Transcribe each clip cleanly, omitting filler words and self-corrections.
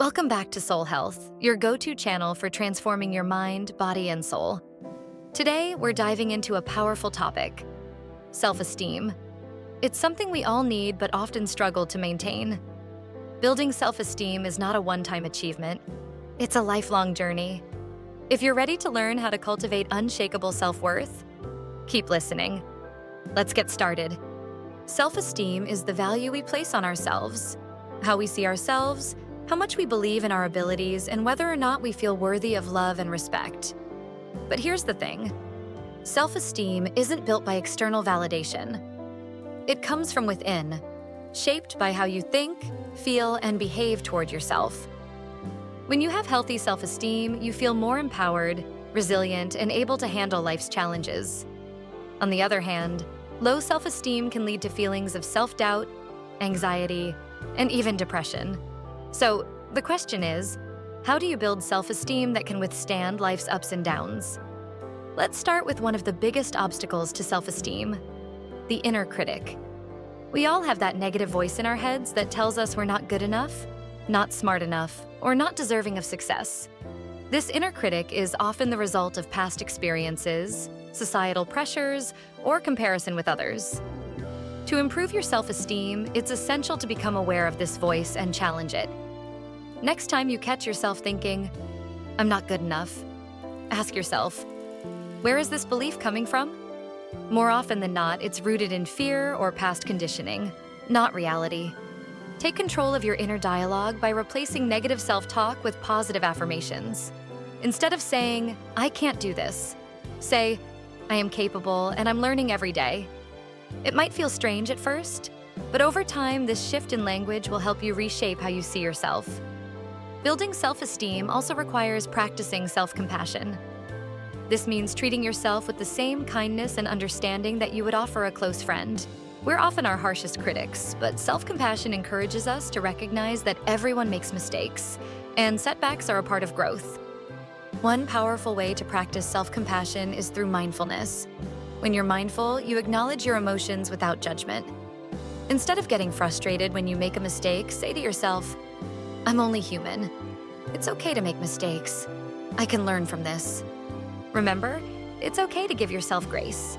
Welcome back to Soul Health, your go-to channel for transforming your mind, body, and soul. Today, we're diving into a powerful topic: self-esteem. It's something we all need but often struggle to maintain. Building self-esteem is not a one-time achievement. It's a lifelong journey. If you're ready to learn how to cultivate unshakable self-worth, keep listening. Let's get started. Self-esteem is the value we place on ourselves, how we see ourselves, how much we believe in our abilities, and whether or not we feel worthy of love and respect. But here's the thing: self-esteem isn't built by external validation. It comes from within, shaped by how you think, feel, and behave toward yourself. When you have healthy self-esteem, you feel more empowered, resilient, and able to handle life's challenges. On the other hand, low self-esteem can lead to feelings of self-doubt, anxiety, and even depression. So, the question is, how do you build self-esteem that can withstand life's ups and downs? Let's start with one of the biggest obstacles to self-esteem: the inner critic. We all have that negative voice in our heads that tells us we're not good enough, not smart enough, or not deserving of success. This inner critic is often the result of past experiences, societal pressures, or comparison with others. To improve your self-esteem, it's essential to become aware of this voice and challenge it. Next time you catch yourself thinking, "I'm not good enough," ask yourself, where is this belief coming from? More often than not, it's rooted in fear or past conditioning, not reality. Take control of your inner dialogue by replacing negative self-talk with positive affirmations. Instead of saying, "I can't do this," say, "I am capable and I'm learning every day." It might feel strange at first, but over time, this shift in language will help you reshape how you see yourself. Building self-esteem also requires practicing self-compassion. This means treating yourself with the same kindness and understanding that you would offer a close friend. We're often our harshest critics, but self-compassion encourages us to recognize that everyone makes mistakes, and setbacks are a part of growth. One powerful way to practice self-compassion is through mindfulness. When you're mindful, you acknowledge your emotions without judgment. Instead of getting frustrated when you make a mistake, say to yourself, "I'm only human. It's okay to make mistakes. I can learn from this." Remember, it's okay to give yourself grace.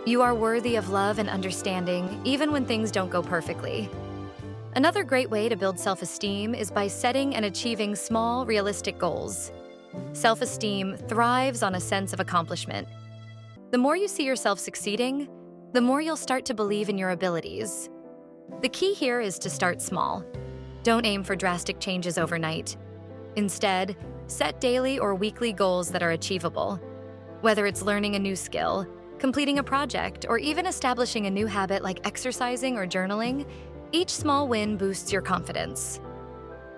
You are worthy of love and understanding, even when things don't go perfectly. Another great way to build self-esteem is by setting and achieving small, realistic goals. Self-esteem thrives on a sense of accomplishment. The more you see yourself succeeding, the more you'll start to believe in your abilities. The key here is to start small. Don't aim for drastic changes overnight. Instead, set daily or weekly goals that are achievable. Whether it's learning a new skill, completing a project, or even establishing a new habit like exercising or journaling, each small win boosts your confidence.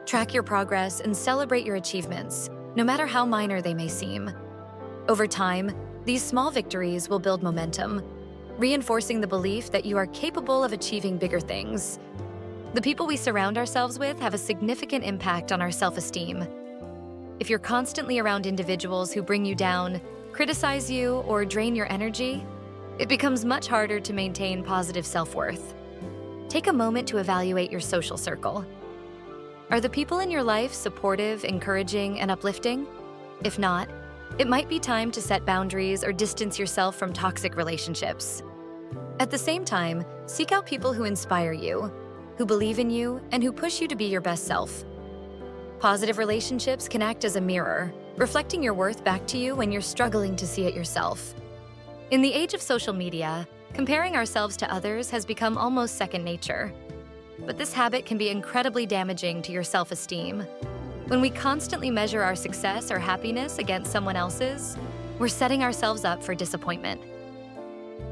Track your progress and celebrate your achievements, no matter how minor they may seem. Over time, these small victories will build momentum, reinforcing the belief that you are capable of achieving bigger things. The people we surround ourselves with have a significant impact on our self-esteem. If you're constantly around individuals who bring you down, criticize you, or drain your energy, it becomes much harder to maintain positive self-worth. Take a moment to evaluate your social circle. Are the people in your life supportive, encouraging, and uplifting? If not, it might be time to set boundaries or distance yourself from toxic relationships. At the same time, seek out people who inspire you, who believe in you, and who push you to be your best self. Positive relationships can act as a mirror, reflecting your worth back to you when you're struggling to see it yourself. In the age of social media, comparing ourselves to others has become almost second nature. But this habit can be incredibly damaging to your self-esteem. When we constantly measure our success or happiness against someone else's, we're setting ourselves up for disappointment.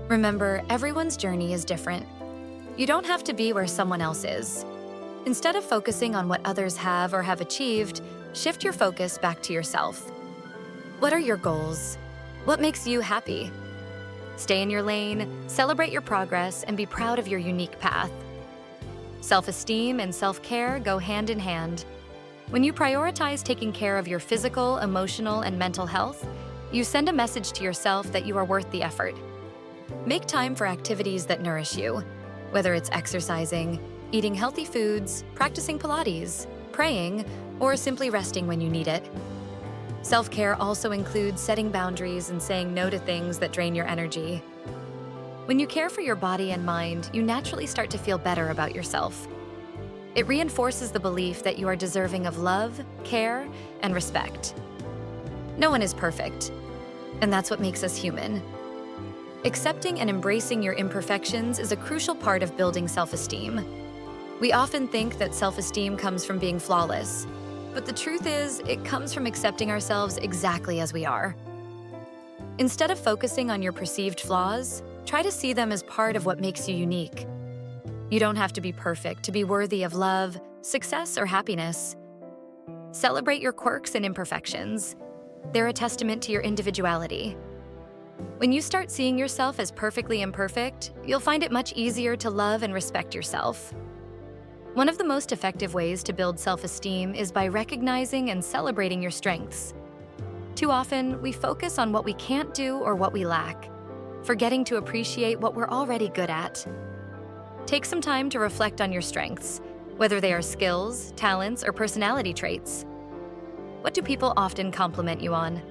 Remember, everyone's journey is different. You don't have to be where someone else is. Instead of focusing on what others have or have achieved, shift your focus back to yourself. What are your goals? What makes you happy? Stay in your lane, celebrate your progress, and be proud of your unique path. Self-esteem and self-care go hand in hand. When you prioritize taking care of your physical, emotional, and mental health, you send a message to yourself that you are worth the effort. Make time for activities that nourish you, whether it's exercising, eating healthy foods, practicing Pilates, praying, or simply resting when you need it. Self-care also includes setting boundaries and saying no to things that drain your energy. When you care for your body and mind, you naturally start to feel better about yourself. It reinforces the belief that you are deserving of love, care, and respect. No one is perfect, and that's what makes us human. Accepting and embracing your imperfections is a crucial part of building self-esteem. We often think that self-esteem comes from being flawless, but the truth is, it comes from accepting ourselves exactly as we are. Instead of focusing on your perceived flaws, try to see them as part of what makes you unique. You don't have to be perfect to be worthy of love, success, or happiness. Celebrate your quirks and imperfections. They're a testament to your individuality. When you start seeing yourself as perfectly imperfect, you'll find it much easier to love and respect yourself. One of the most effective ways to build self-esteem is by recognizing and celebrating your strengths. Too often, we focus on what we can't do or what we lack, forgetting to appreciate what we're already good at. Take some time to reflect on your strengths, whether they are skills, talents, or personality traits. What do people often compliment you on?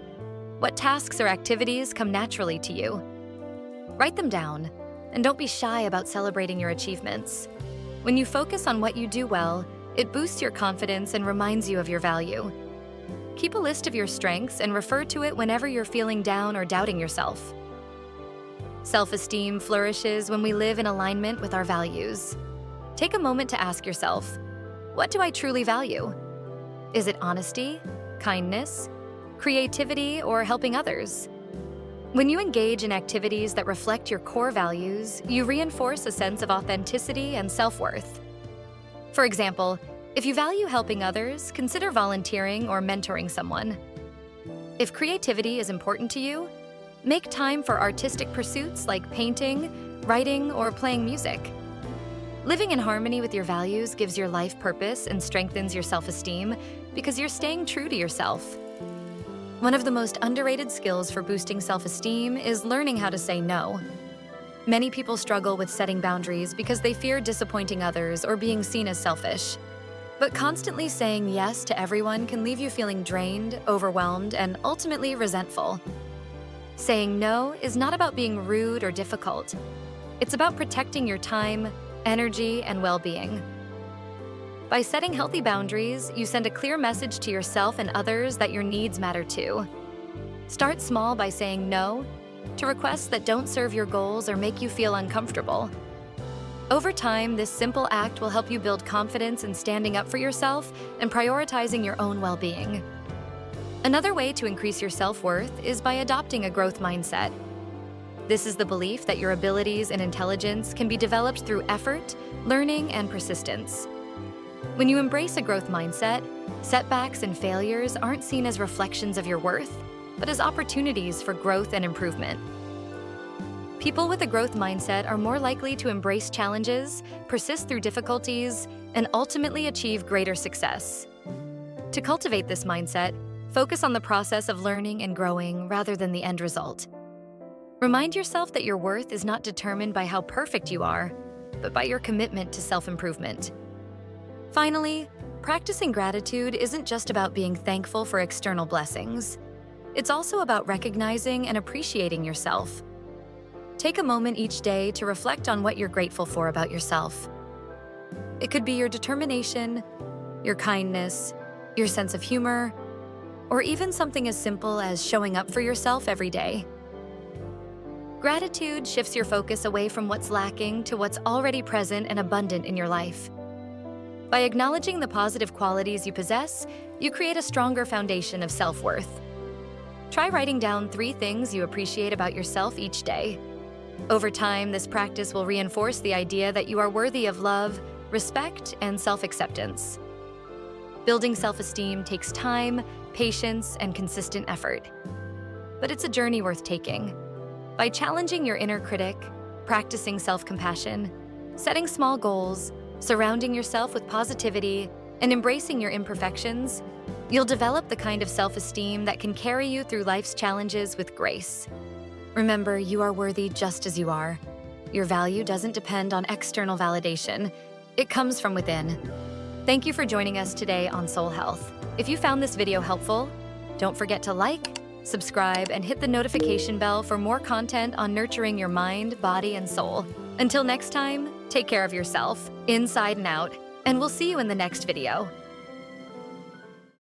What tasks or activities come naturally to you? Write them down, and don't be shy about celebrating your achievements. When you focus on what you do well, it boosts your confidence and reminds you of your value. Keep a list of your strengths and refer to it whenever you're feeling down or doubting yourself. Self-esteem flourishes when we live in alignment with our values. Take a moment to ask yourself, what do I truly value? Is it honesty, kindness, creativity, or helping others? When you engage in activities that reflect your core values, you reinforce a sense of authenticity and self-worth. For example, if you value helping others, consider volunteering or mentoring someone. If creativity is important to you, make time for artistic pursuits like painting, writing, or playing music. Living in harmony with your values gives your life purpose and strengthens your self-esteem because you're staying true to yourself. One of the most underrated skills for boosting self-esteem is learning how to say no. Many people struggle with setting boundaries because they fear disappointing others or being seen as selfish. But constantly saying yes to everyone can leave you feeling drained, overwhelmed, and ultimately resentful. Saying no is not about being rude or difficult. It's about protecting your time, energy, and well-being. By setting healthy boundaries, you send a clear message to yourself and others that your needs matter too. Start small by saying no to requests that don't serve your goals or make you feel uncomfortable. Over time, this simple act will help you build confidence in standing up for yourself and prioritizing your own well-being. Another way to increase your self-worth is by adopting a growth mindset. This is the belief that your abilities and intelligence can be developed through effort, learning, and persistence. When you embrace a growth mindset, setbacks and failures aren't seen as reflections of your worth, but as opportunities for growth and improvement. People with a growth mindset are more likely to embrace challenges, persist through difficulties, and ultimately achieve greater success. To cultivate this mindset, focus on the process of learning and growing rather than the end result. Remind yourself that your worth is not determined by how perfect you are, but by your commitment to self-improvement. Finally, practicing gratitude isn't just about being thankful for external blessings. It's also about recognizing and appreciating yourself. Take a moment each day to reflect on what you're grateful for about yourself. It could be your determination, your kindness, your sense of humor, or even something as simple as showing up for yourself every day. Gratitude shifts your focus away from what's lacking to what's already present and abundant in your life. By acknowledging the positive qualities you possess, you create a stronger foundation of self-worth. Try writing down 3 things you appreciate about yourself each day. Over time, this practice will reinforce the idea that you are worthy of love, respect, and self-acceptance. Building self-esteem takes time, patience, and consistent effort. But it's a journey worth taking. By challenging your inner critic, practicing self-compassion, setting small goals, surrounding yourself with positivity, and embracing your imperfections, you'll develop the kind of self-esteem that can carry you through life's challenges with grace. Remember, you are worthy just as you are. Your value doesn't depend on external validation. It comes from within. Thank you for joining us today on Soul Health. If you found this video helpful, don't forget to like, subscribe, and hit the notification bell for more content on nurturing your mind, body, and soul. Until next time, take care of yourself, inside and out, and we'll see you in the next video.